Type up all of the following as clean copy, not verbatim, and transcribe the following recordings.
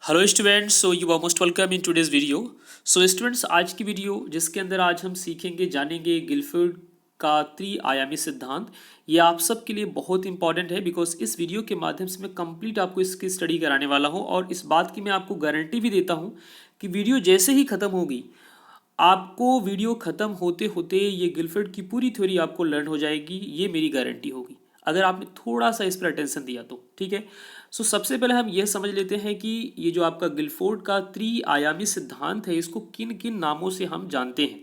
Hello students, so you are most welcome in today's video. So students, आज की video जिसके अंदर आज हम सीखेंगे जानेंगे गिलफोर्ड का त्रिआयामी सिद्धांत। ये आप सब के लिए बहुत इंपॉर्टेंट है बिकॉज इस वीडियो के माध्यम से मैं कंप्लीट आपको इसकी स्टडी कराने वाला हूँ और इस बात की मैं आपको गारंटी भी देता हूँ कि वीडियो जैसे ही ख़त्म होगी आपको वीडियो ख़त्म होते होते ये गिलफोर्ड की पूरी थ्योरी आपको लर्न हो जाएगी। ये मेरी गारंटी होगी अगर आपने थोड़ा सा इस पर अटेंशन दिया तो। ठीक है। सो सबसे पहले हम यह समझ लेते हैं कि ये जो आपका गिलफोर्ड का त्रिआयामी सिद्धांत है इसको किन किन नामों से हम जानते हैं।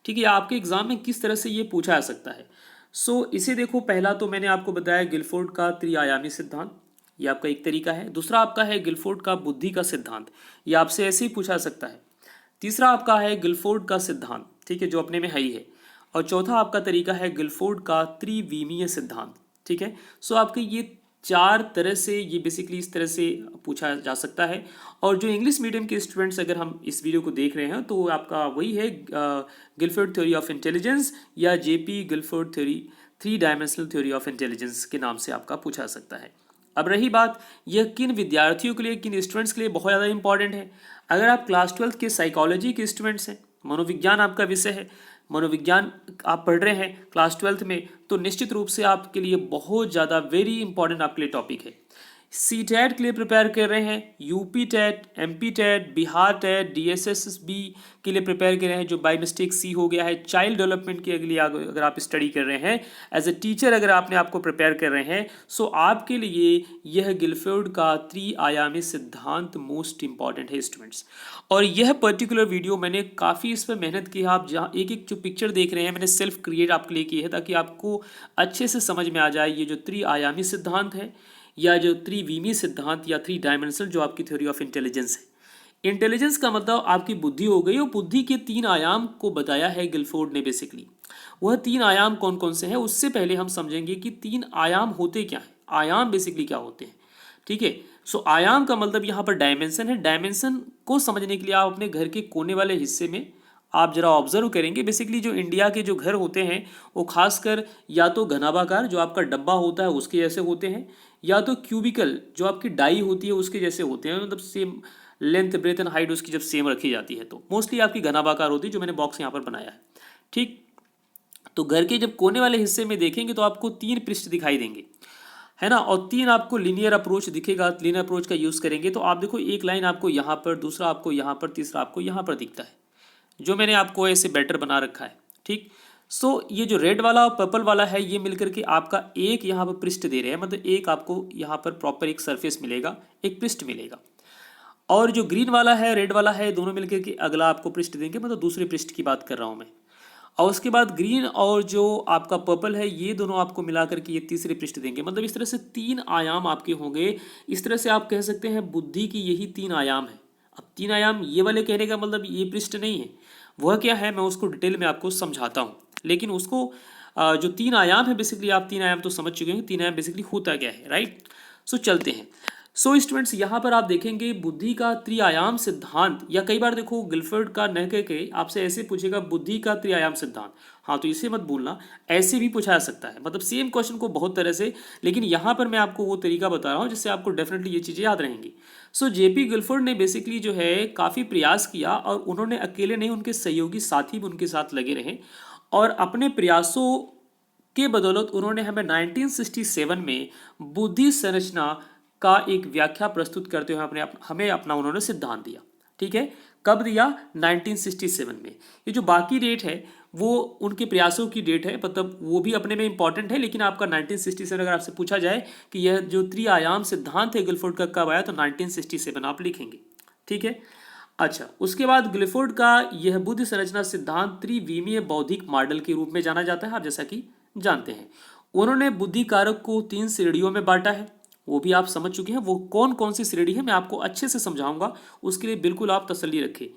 ठीक है, आपके एग्जाम में किस तरह से ये पूछा जा सकता है। सो इसे देखो, पहला तो मैंने आपको बताया गिलफोर्ड का त्रिआयामी सिद्धांत, ये आपका एक तरीका है। दूसरा आपका है गिलफोर्ड का बुद्धि का सिद्धांत, ये आपसे ऐसे ही पूछा जा सकता है। तीसरा आपका है गिलफोर्ड का सिद्धांत, ठीक है, जो अपने में है ही है। और चौथा आपका तरीका है गिलफोर्ड का त्रिविमीय सिद्धांत। ठीक है। सो आपके ये चार तरह से ये बेसिकली इस तरह से पूछा जा सकता है। और जो इंग्लिश मीडियम के स्टूडेंट्स अगर हम इस वीडियो को देख रहे हैं तो आपका वही है गिलफोर्ड थ्योरी ऑफ इंटेलिजेंस या JP Guilford theory, three dimensional theory of intelligence के नाम से आपका पूछा जा सकता है। अब रही बात, यह किन विद्यार्थियों के लिए, किन स्टूडेंट्स के लिए बहुत ज़्यादा इंपॉर्टेंट है। अगर आप क्लास 12 के साइकोलॉजी के स्टूडेंट्स हैं, मनोविज्ञान आपका विषय है, मनोविज्ञान आप पढ़ रहे हैं क्लास 12 में, तो निश्चित रूप से आपके लिए बहुत ज़्यादा वेरी इंपॉर्टेंट आपके लिए टॉपिक है। सी टैट के लिए प्रिपेयर कर रहे हैं, UP TET, MP TET, Bihar TET, DSSB के लिए प्रिपेयर कर रहे हैं जो बाय मिस्टेक सी हो गया है, चाइल्ड डेवलपमेंट के लिए अगर आप स्टडी कर रहे हैं, एज ए टीचर अगर आपने आपको प्रिपेयर कर रहे हैं, सो आपके लिए यह गिलफोर्ड का त्रिआयामी सिद्धांत मोस्ट इंपॉर्टेंट है स्टूडेंट्स। और यह पर्टिकुलर वीडियो मैंने काफ़ी इस पर मेहनत की है। आप जहाँ एक एक जो पिक्चर देख रहे हैं मैंने सेल्फ क्रिएट आपके लिए की है ताकि आपको अच्छे से समझ में आ जाए ये जो त्रिआयामी सिद्धांत है या जो त्रिविमीय सिद्धांत या थ्री डायमेंशनल जो आपकी थ्योरी ऑफ इंटेलिजेंस है। इंटेलिजेंस का मतलब आपकी बुद्धि हो गई और बुद्धि के तीन आयाम को बताया है गिलफोर्ड ने बेसिकली। वह तीन आयाम कौन कौन से हैं उससे पहले हम समझेंगे कि तीन आयाम होते क्या हैं, आयाम बेसिकली क्या होते हैं। ठीक है। सो आयाम का मतलब यहाँ पर डायमेंशन है। डायमेंशन को समझने के लिए आप अपने घर के कोने वाले हिस्से में आप जरा ऑब्जर्व करेंगे, बेसिकली जो इंडिया के जो घर होते हैं वो खासकर या तो घनाभाकार जो आपका डब्बा होता है उसके जैसे होते हैं, या तो क्यूबिकल जो आपकी डाई होती है उसके जैसे होते हैं, मतलब same length breadth and height उसकी जब सेम रखी जाती है तो मोस्टली आपकी घनाभाकार होती है जो मैंने बॉक्स यहाँ पर बनाया है। ठीक। तो घर के जब कोने वाले हिस्से में देखेंगे तो आपको तीन पृष्ठ दिखाई देंगे, है ना, और तीन आपको लीनियर अप्रोच दिखेगा। लीनियर अप्रोच का यूज़ करेंगे तो आप देखो एक लाइन आपको यहाँ पर, दूसरा आपको यहाँ पर, तीसरा आपको यहाँ पर दिखता है जो मैंने आपको ऐसे बेटर बना रखा है। ठीक। सो ये जो रेड वाला और पर्पल वाला है ये मिलकर के आपका एक यहाँ पर पृष्ठ दे रहे हैं, मतलब एक आपको यहाँ पर प्रॉपर एक सरफेस मिलेगा, एक पृष्ठ मिलेगा। और जो ग्रीन वाला है, रेड वाला है, दोनों मिलकर के अगला आपको पृष्ठ देंगे, मतलब दूसरे पृष्ठ की बात कर रहा हूँ मैं। और उसके बाद ग्रीन और जो आपका पर्पल है ये दोनों आपको मिला करके ये तीसरे पृष्ठ देंगे। मतलब इस तरह से तीन आयाम आपके होंगे। इस तरह से आप कह सकते हैं बुद्धि की यही तीन आयाम है। अब तीन आयाम ये वाले कहने का मतलब ये पृष्ठ नहीं है, वह क्या है मैं उसको डिटेल में आपको समझाता हूँ। लेकिन उसको जो तीन आयाम है बेसिकली, आप तीन आयाम तो समझ चुके हैं, तीन आयाम बेसिकली होता क्या है, राइट। सो चलते हैं। सो स्टूडेंट्स, यहाँ पर आप देखेंगे बुद्धि का त्रिआयाम सिद्धांत, या कई बार देखो गिलफोर्ड का न कह के आपसे ऐसे पूछेगा बुद्धि का त्रिआयाम सिद्धांत। हाँ, तो इसे मत भूलना, ऐसे भी पूछा जा सकता है, मतलब सेम क्वेश्चन को बहुत तरह से, लेकिन यहाँ पर मैं आपको वो तरीका बता रहा हूँ जिससे आपको डेफिनेटली ये चीज़ें याद रहेंगी। सो जेपी गिलफोर्ड ने बेसिकली जो है काफ़ी प्रयास किया और उन्होंने अकेले नहीं, उनके सहयोगी साथी भी उनके साथ लगे रहे और अपने प्रयासों के बदौलत उन्होंने हमें 1967 में बुद्धि संरचना का एक व्याख्या प्रस्तुत करते हुए हमें अपना उन्होंने सिद्धांत दिया। ठीक है। कब दिया? 1967 में। ये जो बाकी डेट है वो उनके प्रयासों की डेट है, मतलब वो भी अपने में इंपॉर्टेंट है, लेकिन आपका 1967 अगर आपसे पूछा जाए कि यह जो त्रिआयाम सिद्धांत है गिलफोर्ड का कब आया तो 1967 आप लिखेंगे। ठीक है। अच्छा, उसके बाद गिलफोर्ड का यह बुद्धि संरचना सिद्धांत त्रिविमीय बौद्धिक मॉडल के रूप में जाना जाता है, आप जैसा कि जानते हैं। उन्होंने बुद्धि कारक को तीन श्रेणियों में बांटा है, वो भी आप समझ चुके हैं। वो कौन कौन सी श्रेणी है मैं आपको अच्छे से समझाऊंगा, उसके लिए बिल्कुल आप तसल्ली रखें।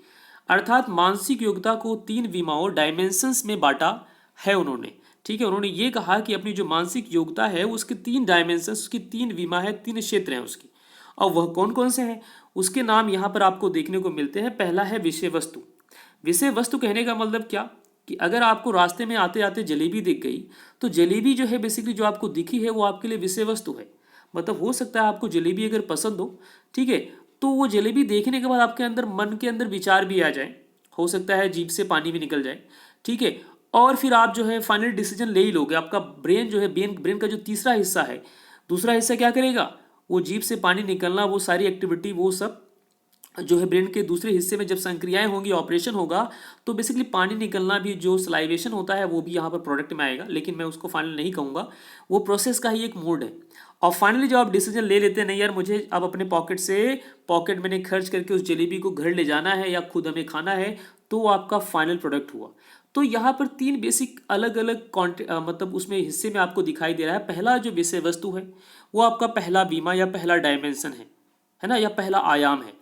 अर्थात मानसिक योग्यता को तीन विमाओं डायमेंशंस में बांटा है उन्होंने। ठीक है। उन्होंने ये कहा कि अपनी जो मानसिक योग्यता है उसके तीन डायमेंशंस, उसकी तीन विमा है, तीन क्षेत्र हैं उसकी। और वह कौन कौन से हैं उसके नाम यहाँ पर आपको देखने को मिलते हैं। पहला है विषय वस्तु। विषय वस्तु कहने का मतलब क्या कि अगर आपको रास्ते में आते आते जलेबी दिख गई तो जलेबी जो है बेसिकली जो आपको दिखी है वो आपके लिए विषय वस्तु है। मतलब हो सकता है आपको जलेबी अगर पसंद हो, ठीक है, तो वो जलेबी देखने के बाद आपके अंदर मन के अंदर विचार भी आ जाए, हो सकता है जीभ से पानी भी निकल जाए, ठीक है। और फिर आप जो है फाइनल डिसीजन ले ही लोगे। आपका ब्रेन जो है, ब्रेन का जो तीसरा हिस्सा है, दूसरा हिस्सा क्या करेगा, वो जीभ से पानी निकलना, वो सारी एक्टिविटी, वो सब जो है ब्रेन के दूसरे हिस्से में जब संक्रियाएं होंगी, ऑपरेशन होगा, तो बेसिकली पानी निकलना भी, जो सलाइवेशन होता है, वो भी यहाँ पर प्रोडक्ट में आएगा, लेकिन मैं उसको फाइनल नहीं कहूँगा, वो प्रोसेस का ही एक मोड है। और फाइनली जब आप डिसीजन ले लेते हैं, नहीं यार मुझे अब अपने पॉकेट मैंने खर्च करके उस जलेबी को घर ले जाना है या खुद हमें खाना है, तो वो आपका फाइनल प्रोडक्ट हुआ। तो यहाँ पर तीन बेसिक अलग अलग मतलब उसमें हिस्से में आपको दिखाई दे रहा है। पहला जो विषय वस्तु है वो आपका पहला बीमा या पहला डायमेंशन है ना, या पहला आयाम है।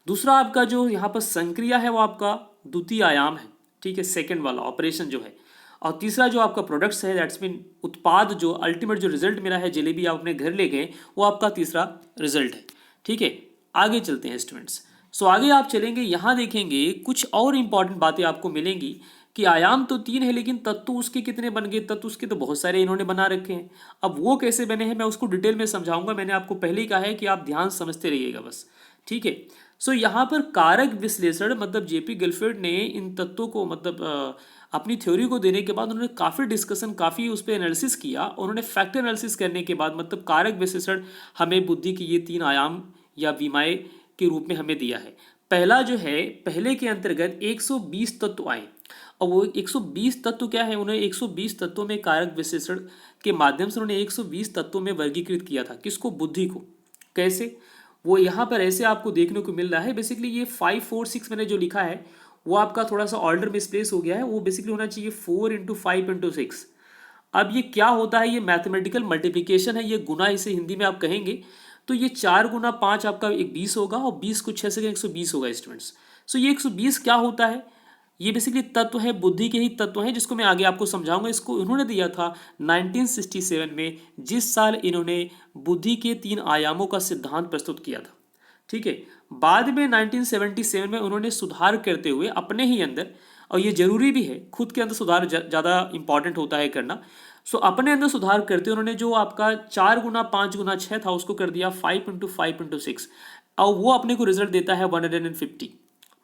दूसरा आपका जो यहाँ पर संक्रिया है वो आपका द्वितीय आयाम है, ठीक है, सेकंड वाला ऑपरेशन जो है। और तीसरा जो आपका प्रोडक्ट्स है, दैट्स मीन उत्पाद, जो अल्टीमेट जो रिजल्ट मेरा है, जलेबी आप अपने घर ले गए, वो आपका तीसरा रिजल्ट है, ठीक है। आगे चलते हैं स्टूडेंट्स। सो आगे आप चलेंगे, यहाँ देखेंगे कुछ और इंपॉर्टेंट बातें आपको मिलेंगी कि आयाम तो तीन है, लेकिन तत्व उसके कितने बन गए, तत्व उसके तो बहुत सारे इन्होंने बना रखे हैं। अब वो कैसे बने हैं मैं उसको डिटेल में समझाऊंगा। मैंने आपको पहले ही कहा है कि आप ध्यान समझते रहिएगा बस, ठीक है। सो यहाँ पर कारक विश्लेषण, मतलब जेपी गिलफोर्ड ने इन तत्वों को, मतलब अपनी थ्योरी को देने के बाद उन्होंने काफ़ी डिस्कशन, काफ़ी उस पर एनालिसिस किया। उन्होंने फैक्टर एनालिसिस करने के बाद, मतलब कारक विश्लेषण हमें बुद्धि की ये तीन आयाम या विमाएं के रूप में हमें दिया है। पहला जो है, पहले के अंतर्गत 120 तत्व आए, और वो 120 तत्व क्या है, उन्हें 120 तत्वों में कारक विश्लेषण के माध्यम से उन्होंने 120 तत्वों में वर्गीकृत किया था। किसको, बुद्धि को। कैसे, वो यहाँ पर ऐसे आपको देखने को मिल रहा है। बेसिकली ये 5 4 6 मैंने जो लिखा है वो आपका थोड़ा सा ऑर्डर मिसप्लेस हो गया है, वो बेसिकली होना चाहिए 4 × 5 × 6। अब ये क्या होता है, ये मैथमेटिकल मल्टीप्लिकेशन है, ये गुना इसे हिंदी में आप कहेंगे। तो ये 4 × 5 आपका एक 20 होगा, और 20 को 6 से 120 होगा स्टूडेंट्स। सो ये 120 क्या होता है, ये बेसिकली तत्व है, बुद्धि के ही तत्व हैं, जिसको मैं आगे आपको समझाऊंगा। इसको इन्होंने दिया था 1967 में, जिस साल इन्होंने बुद्धि के तीन आयामों का सिद्धांत प्रस्तुत किया था, ठीक है। बाद में 1977 में उन्होंने सुधार करते हुए अपने ही अंदर, और ये जरूरी भी है, खुद के अंदर सुधार ज़्यादा इंपॉर्टेंट होता है करना। सो अपने अंदर सुधार करते उन्होंने जो आपका 4 × 5 × 6 था, उसको कर दिया 5 × 5 × 6, और वो अपने को रिजल्ट देता है 150।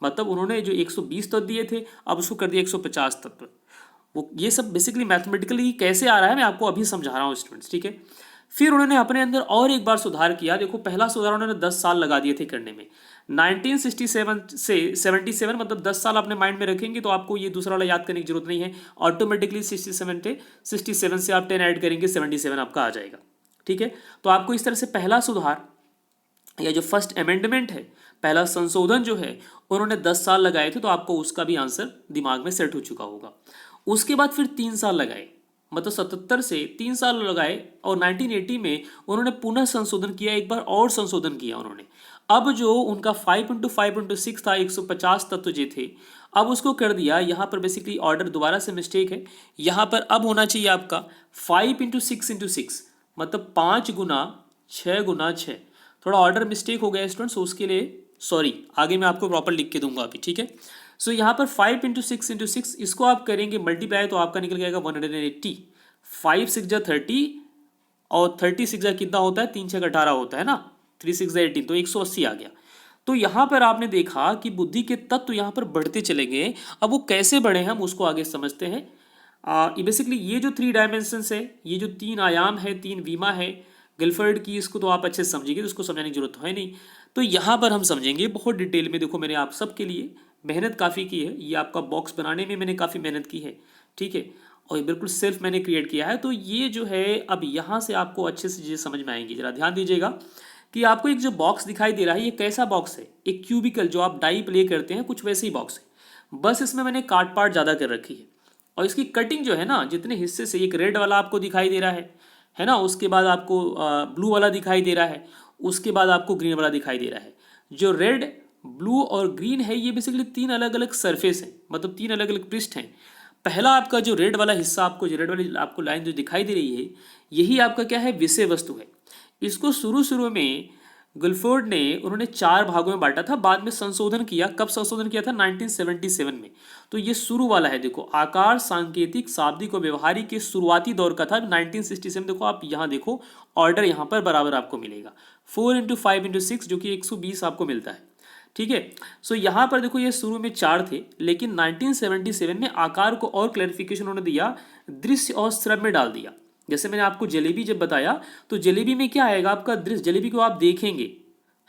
मतलब उन्होंने जो 120 तत्व दिए थे, अब उसको कर दिया 150 तत्व। वो ये सब बेसिकली मैथमेटिकली कैसे आ रहा है मैं आपको अभी समझा रहा हूँ स्टूडेंट्स, ठीक है। फिर उन्होंने अपने अंदर और एक बार सुधार किया। देखो, पहला सुधार उन्होंने 10 साल लगा दिए थे करने में। 1967 से 77, मतलब 10 साल अपने माइंड में रखेंगे तो आपको ये दूसरा वाला याद करने की जरूरत नहीं है। ऑटोमेटिकली 67 से आप 10 ऐड करेंगे, 77 आपका आ जाएगा, ठीक है। तो आपको इस तरह से पहला सुधार या जो फर्स्ट अमेंडमेंट है, पहला संशोधन जो है, उन्होंने 10 साल लगाए थे, तो आपको उसका भी आंसर दिमाग में सेट हो चुका होगा। उसके बाद फिर 3 साल लगाए, मतलब 77 से 3 साल लगाए, और 1980 में उन्होंने पुनः संशोधन किया, एक बार और संशोधन किया उन्होंने। अब जो उनका 5 × 5 × 6 था, 150 तत्व जो थे, अब उसको कर दिया, यहाँ पर बेसिकली ऑर्डर दोबारा से मिस्टेक है। यहाँ पर अब होना चाहिए आपका 5 × 6 × 6, मतलब 5 × 6 × 6। थोड़ा ऑर्डर मिस्टेक हो गया स्टूडेंट्स, उसके लिए सॉरी, आगे मैं आपको प्रॉपर लिख के दूंगा अभी, ठीक है। सो यहाँ पर 5 × 6 × 6, इसको आप करेंगे मल्टीप्लाई, तो आपका निकल जाएगा 180। 5 6 जा 30, और 30 6 जा कितना होता है, 3 6 18 होता है ना, 3 6 जा 18, तो 180 आ गया। तो यहाँ पर आपने देखा कि बुद्धि के तत्व यहाँ पर बढ़ते चले गए। अब वो कैसे बढ़े हम उसको आगे समझते हैं। बेसिकली ये जो 3 डायमेंशंस है, ये जो 3 आयाम है, 3 विमा है गिलफोर्ड की, इसको तो आप अच्छे से समझिए, तो उसको समझाने की जरूरत है नहीं। तो यहाँ पर हम समझेंगे बहुत डिटेल में। देखो, मैंने आप सबके लिए मेहनत काफ़ी की है, ये आपका बॉक्स बनाने में मैंने काफ़ी मेहनत की है, ठीक है, और ये बिल्कुल सेल्फ मैंने क्रिएट किया है। तो ये जो है, अब यहाँ से आपको अच्छे से चीज़ें समझ में आएंगी। जरा ध्यान दीजिएगा कि आपको एक जो बॉक्स दिखाई दे रहा है, ये कैसा बॉक्स है, एक क्यूबिकल, जो आप डाई प्ले करते हैं, कुछ वैसे ही बॉक्स है, बस इसमें मैंने काट पार्ट ज़्यादा कर रखी है। और इसकी कटिंग जो है ना, जितने हिस्से से, एक रेड वाला आपको दिखाई दे रहा है ना, उसके बाद आपको ब्लू वाला दिखाई दे रहा है, उसके बाद आपको ग्रीन वाला दिखाई दे रहा है। जो रेड, ब्लू और ग्रीन है, ये बेसिकली 3 अलग अलग सरफेस हैं, मतलब 3 अलग अलग पृष्ठ हैं। पहला आपका जो रेड वाला हिस्सा, आपको जो रेड वाली आपको लाइन जो दिखाई दे रही है, यही आपका क्या है, विषय वस्तु है। इसको शुरू में गिलफोर्ड ने, उन्होंने 4 भागों में बांटा था, बाद में संशोधन किया। कब संशोधन किया था, 1977 में। तो ये शुरू वाला है, देखो, आकार, सांकेतिक, शाब्दिक और व्यवहारिक के शुरुआती दौर का था 1967। देखो आप यहाँ देखो, ऑर्डर यहाँ पर बराबर आपको मिलेगा। 4 इंटू 5 इंटू 6 जो कि 120 आपको मिलता है। ठीक है, सो यहाँ पर देखो ये शुरू में 4 थे, लेकिन 1977 में आकार को और क्लैरिफिकेशन उन्होंने दिया, दृश्य और श्रव्य में डाल दिया। जैसे मैंने आपको जलेबी जब बताया, तो जलेबी में क्या आएगा आपका दृश्य, जलेबी को आप देखेंगे,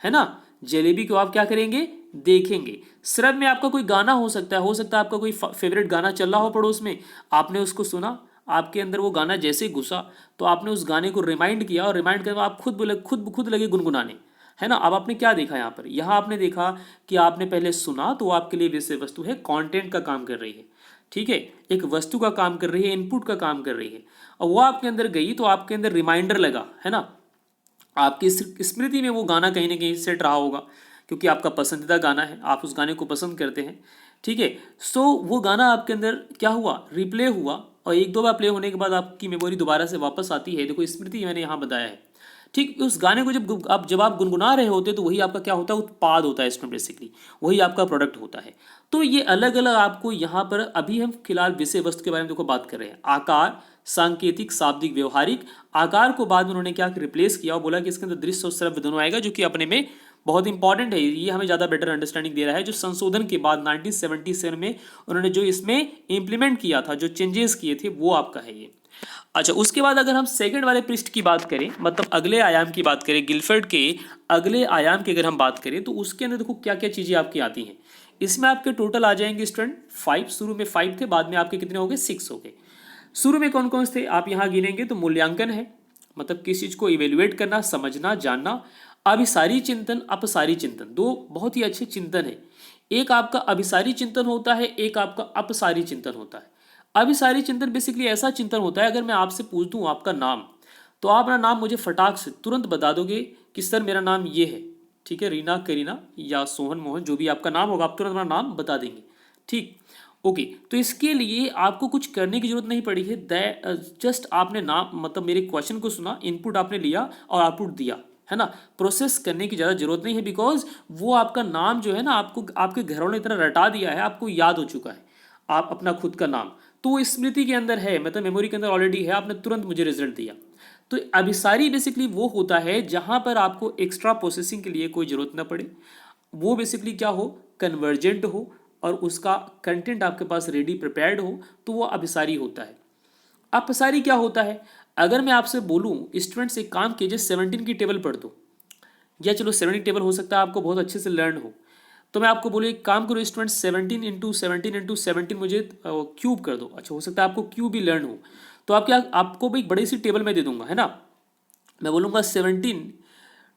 है ना, जलेबी को आप क्या करेंगे, देखेंगे। श्रव्य में आपका कोई गाना हो सकता है आपका कोई फेवरेट गाना चल रहा हो पड़ोस में, आपने उसको सुना, आपके अंदर वो गाना जैसे घुसा तो आपने उस गाने को रिमाइंड किया, और रिमाइंड करके आप खुद लगे गुनगुनाने, है ना। अब आपने क्या देखा यहाँ पर, यहाँ आपने देखा कि आपने पहले सुना, तो वो आपके लिए विषय वस्तु है, कंटेंट का काम कर रही है। ठीक है, एक वस्तु का काम कर रही है, इनपुट का काम कर रही है, और वो आपके अंदर गई तो आपके अंदर रिमाइंडर लगा, है ना, आपकी स्मृति में वो गाना कहीं ना कहीं सेट रहा होगा, क्योंकि आपका पसंदीदा गाना है, आप उस गाने को पसंद करते हैं। ठीक है, सो वो गाना आपके अंदर क्या हुआ, रिप्ले हुआ, और एक दो बार प्ले होने के बाद आपकी मेमोरी दोबारा से वापस आती है। देखो स्मृति मैंने यहाँ बताया है। ठीक, उस गाने को जब आप गुनगुना रहे होते तो वही आपका क्या होता है, उत्पाद होता है इसमें, बेसिकली वही आपका प्रोडक्ट होता है। तो ये अलग अलग आपको यहाँ पर, अभी हम फिलहाल विषय वस्तु के बारे में देखो बात कर रहे हैं। आकार, सांकेतिक, शाब्दिक, व्यवहारिक। आकार को बाद में उन्होंने क्या रिप्लेस किया और बोला कि इसके अंदर दृश्य और श्रव्य दोनों आएगा, जो कि अपने में बहुत इंपॉर्टेंट है। ये हमें ज़्यादा बेटर अंडरस्टैंडिंग दे रहा है, जो संशोधन के बाद 1977 में उन्होंने जो इसमें इंप्लीमेंट किया था, जो चेंजेस किए थे, वो आपका है ये। अच्छा, उसके बाद अगर हम सेकंड वाले पृष्ठ की बात करें, मतलब अगले आयाम की बात करें, गिलफर्ड के अगले आयाम की अगर हम बात करें, तो उसके अंदर देखो क्या क्या चीज़ें आपकी आती हैं। इसमें आपके टोटल आ जाएंगे स्टूडेंट 5, शुरू में 5 थे, बाद में आपके कितने हो गए, 6 हो गए। शुरू में कौन कौन से थे आप यहाँ गिनेंगे, तो मूल्यांकन है, मतलब किस चीज़ को इवेल्युएट करना, समझना, जानना। अभिसारी चिंतन, अपसारी चिंतन, दो बहुत ही अच्छे चिंतन है। एक आपका अभिसारी चिंतन होता है, एक आपका अपसारी चिंतन होता है। अभिसारी चिंतन बेसिकली ऐसा चिंतन होता है, अगर मैं आपसे पूछ दूं आपका नाम, तो आप अपना नाम मुझे फटाक से तुरंत बता दोगे कि सर मेरा नाम ये है। ठीक है, रीना, करीना या सोहन, मोहन, जो भी आपका नाम होगा, आप तुरंत अपना नाम बता देंगे। ठीक, ओके, तो इसके लिए आपको कुछ करने की जरूरत नहीं पड़ी है। जस्ट आपने नाम, मतलब मेरे क्वेश्चन को सुना, इनपुट आपने लिया और आउटपुट दिया, है ना। प्रोसेस करने की ज़्यादा जरूरत नहीं है, बिकॉज वो आपका नाम जो है ना, आपको आपके घरों ने इतना रटा दिया है, आपको याद हो चुका है आप अपना खुद का नाम, तो वो स्मृति के अंदर है, मतलब मेमोरी के अंदर ऑलरेडी है, आपने तुरंत मुझे रिजल्ट दिया। तो अभिसारी बेसिकली वो होता है जहाँ पर आपको एक्स्ट्रा प्रोसेसिंग के लिए कोई ज़रूरत ना पड़े, वो बेसिकली क्या हो, कन्वर्जेंट हो, और उसका कंटेंट आपके पास रेडी प्रिपेयर्ड हो, तो वो अभिसारी होता है। अपसारी क्या होता है, अगर मैं आपसे बोलूँ स्टूडेंट्स एक काम कीजिए, 17 की टेबल पढ़ दो, या चलो 17 टेबल हो सकता है आपको बहुत अच्छे से लर्न हो, तो मैं आपको बोलूँ एक काम करो स्टूडेंट, 17 मुझे क्यूब कर दो। अच्छा, हो सकता है आपको क्यूब भी लर्न हो, तो आप क्या, आपको भी एक बड़ी सी टेबल में दे दूंगा, है ना। मैं बोलूँगा 17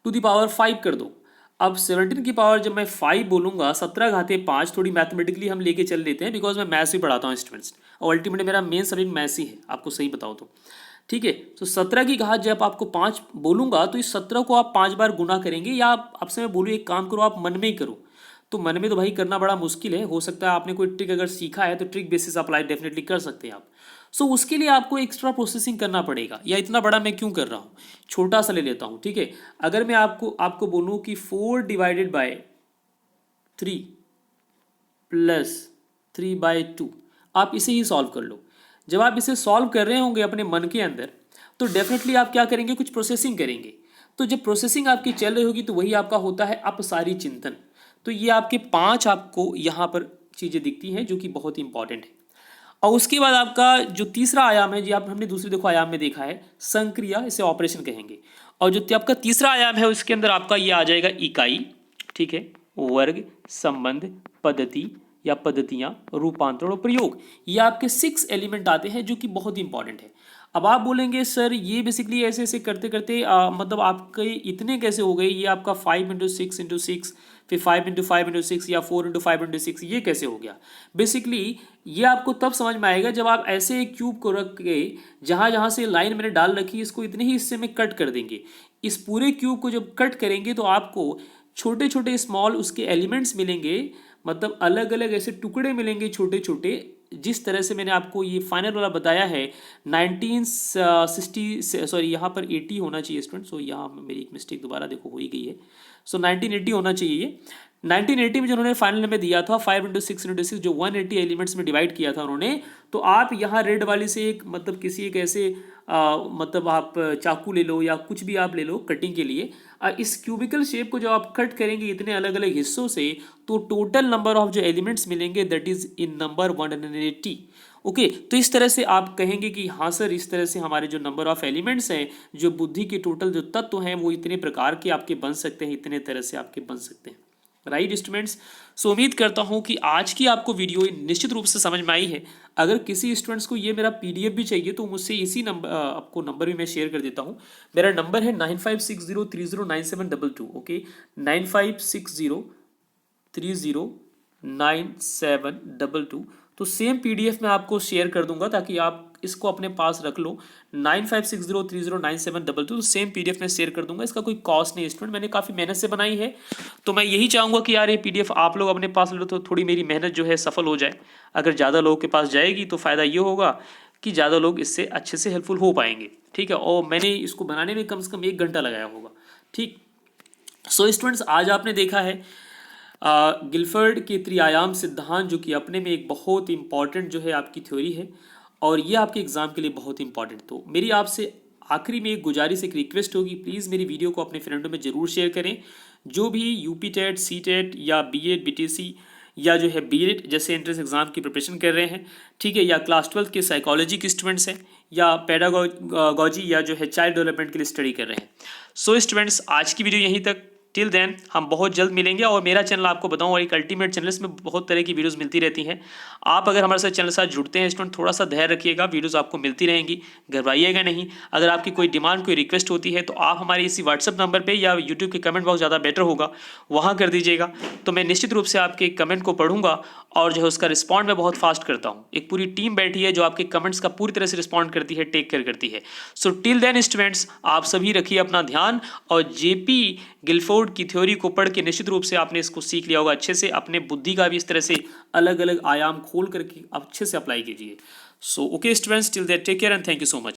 टू द पावर 5 कर दो। अब 17 की पावर जब मैं 5 बोलूँगा, 17 घाते 5, थोड़ी मैथमेटिकली हम लेके चल लेते हैं, बिकॉज मैं मैथ्स भी पढ़ाता हूँ स्टूडेंट्स, और अल्टीमेटली मेरा मेन सब्जेक्ट मैथ्स ही है, आपको सही बताओ तो। ठीक है, तो 17 की घात जब आपको 5 बोलूँगा, तो इस 17 को आप 5 बार गुना करेंगे, या आप आपसे मैं बोलूँ एक काम करो, आप मन में ही करो। तो मन में तो भाई करना बड़ा मुश्किल है, हो सकता है आपने कोई ट्रिक अगर सीखा है तो ट्रिक बेसिस अप्लाई डेफिनेटली कर सकते हैं आप। सो उसके लिए आपको एक्स्ट्रा प्रोसेसिंग करना पड़ेगा, या इतना बड़ा मैं क्यों कर रहा हूँ, छोटा सा ले लेता हूँ। ठीक है, अगर मैं आपको बोलूँ कि 4/3 प्लस 3/2, आप इसे ही सॉल्व कर लो। जब आप इसे सॉल्व कर रहे होंगे अपने मन के अंदर, तो डेफिनेटली आप क्या करेंगे, कुछ प्रोसेसिंग करेंगे। तो जब प्रोसेसिंग आपकी चल रही होगी, तो वही आपका होता है अपसारी चिंतन। तो ये आपके 5 आपको यहाँ पर चीज़ें दिखती हैं, जो कि बहुत इंपॉर्टेंट है। और उसके बाद आपका जो तीसरा आयाम है, जी आप हमने दूसरे देखो आयाम में देखा है संक्रिया, इसे ऑपरेशन कहेंगे। और जो आपका तीसरा आयाम है, उसके अंदर आपका ये आ जाएगा इकाई, ठीक है, वर्ग, संबंध, पद्धति या पद्धतियाँ, रूपांतरण और प्रयोग। ये आपके 6 एलिमेंट आते हैं, जो कि बहुत इंपॉर्टेंट है। अब आप बोलेंगे सर ये बेसिकली ऐसे ऐसे करते करते मतलब आपके इतने कैसे हो गए, ये आपका 5 × 6 × 6, फिर 5 × 5 × 6 या 4 × 5 × 6, ये कैसे हो गया। बेसिकली ये आपको तब समझ में आएगा जब आप ऐसे एक क्यूब को रख के, जहाँ जहाँ से लाइन मैंने डाल रखी, इसको इतने ही हिस्से में कट कर देंगे। इस पूरे क्यूब को जब कट करेंगे, तो आपको छोटे छोटे स्मॉल उसके एलिमेंट्स मिलेंगे, मतलब अलग अलग ऐसे टुकड़े मिलेंगे छोटे छोटे। जिस तरह से मैंने आपको ये फाइनल वाला बताया है 1960, सॉरी यहाँ पर 80 होना चाहिए स्टूडेंट, सो यहाँ मेरी एक मिस्टेक दोबारा देखो हो ही गई है। सो 1980 होना चाहिए ये, 1980 में जो उन्होंने फाइनल में दिया था 5 इंटू 6 जो 180 एलिमेंट्स में डिवाइड किया था उन्होंने, तो आप यहाँ रेड वाली से एक मतलब किसी एक ऐसे मतलब आप चाकू ले लो या कुछ भी आप ले लो कटिंग के लिए, इस क्यूबिकल शेप को जब आप कट करेंगे इतने अलग अलग हिस्सों से, तो टोटल नंबर ऑफ जो एलिमेंट्स मिलेंगे that is in number 180। Okay, तो इस तरह से आप कहेंगे कि हाँ सर, इस तरह से हमारे जो नंबर ऑफ एलिमेंट्स हैं, जो बुद्धि के टोटल जो तत्व हैं, वो इतने प्रकार के आपके बन सकते हैं, इतने तरह से आपके बन सकते हैं। राइट स्टूडेंट्स, सो उम्मीद करता हूँ कि आज की आपको वीडियो निश्चित रूप से समझ में आई है। अगर किसी स्टूडेंट्स को ये मेरा पीडीएफ भी चाहिए तो मुझसे इसी नंबर आपको नंबर भी मैं शेयर कर देता हूँ। मेरा नंबर है 9560309722। ओके, 9560309722। तो सेम पीडीएफ मैं आपको शेयर कर दूंगा ताकि आप इसको अपने पास रख लो। 9560309722 तो सेम पीडीएफ में शेयर कर दूंगा। इसका कोई कॉस्ट नहीं स्टूडेंट, मैंने काफ़ी मेहनत से बनाई है, तो मैं यही चाहूँगा कि यार ये पीडीएफ आप लोग अपने पास लो तो थोड़ी मेरी मेहनत जो है सफल हो जाए। अगर ज़्यादा लोगों के पास जाएगी तो फ़ायदा ये होगा कि ज़्यादा लोग इससे अच्छे से हेल्पफुल हो पाएंगे। ठीक है, और मैंने इसको बनाने में कम से कम 1 घंटा लगाया होगा। ठीक, सो स्टूडेंट्स, आज आपने देखा है गिलफर्ड के त्रिआयाम सिद्धांत, जो कि अपने में एक बहुत इंपॉर्टेंट जो है आपकी थ्योरी है, और ये आपके एग्जाम के लिए बहुत इंपॉर्टेंट। तो मेरी आपसे आखिरी में एक गुजारिश, एक रिक्वेस्ट होगी, प्लीज़ मेरी वीडियो को अपने फ्रेंडों में ज़रूर शेयर करें। जो भी यूपी टेट, सी टेट या बीएड, बीटीसी या जो है बीएड जैसे एंट्रेंस एग्जाम की प्रिपरेशन कर रहे हैं, ठीक है, या क्लास 12 के साइकोलॉजी के स्टूडेंट्स हैं, या पेडागोजी या जो है चाइल्ड डेवलपमेंट के लिए स्टडी कर रहे हैं। सो स्टूडेंट्स, आज की वीडियो यहीं तक। टिल देन हम बहुत जल्द मिलेंगे। और मेरा चैनल आपको बताऊं, और एक अल्टीमेट चैनल, इसमें बहुत तरह की वीडियोस मिलती रहती हैं। आप अगर हमारे साथ चैनल साथ जुड़ते हैं स्टूडेंट, थोड़ा सा धैर्य रखिएगा, वीडियोस आपको मिलती रहेंगी, घबराइएगा नहीं। अगर आपकी कोई डिमांड, कोई रिक्वेस्ट होती है तो आप हमारे इसी व्हाट्सअप नंबर पर या यूट्यूब के कमेंट बॉक्स ज़्यादा बेटर होगा, वहाँ कर दीजिएगा। तो मैं निश्चित रूप से आपके कमेंट को पढ़ूंगा और जो है उसका रिस्पॉन्ड मैं बहुत फास्ट करता हूँ। एक पूरी टीम बैठी है जो आपके कमेंट्स का पूरी तरह से रिस्पॉन्ड करती है, टेक केयर करती है। सो टिल देन स्टूडेंट्स, आप सभी रखिए अपना ध्यान, और जेपी गिलफोर्ड की थ्योरी को पढ़ के निश्चित रूप से आपने इसको सीख लिया होगा अच्छे से। अपने बुद्धि का भी इस तरह से अलग अलग आयाम खोल करके अच्छे से अप्लाई कीजिए। So okay students, till then take care and thank you so much.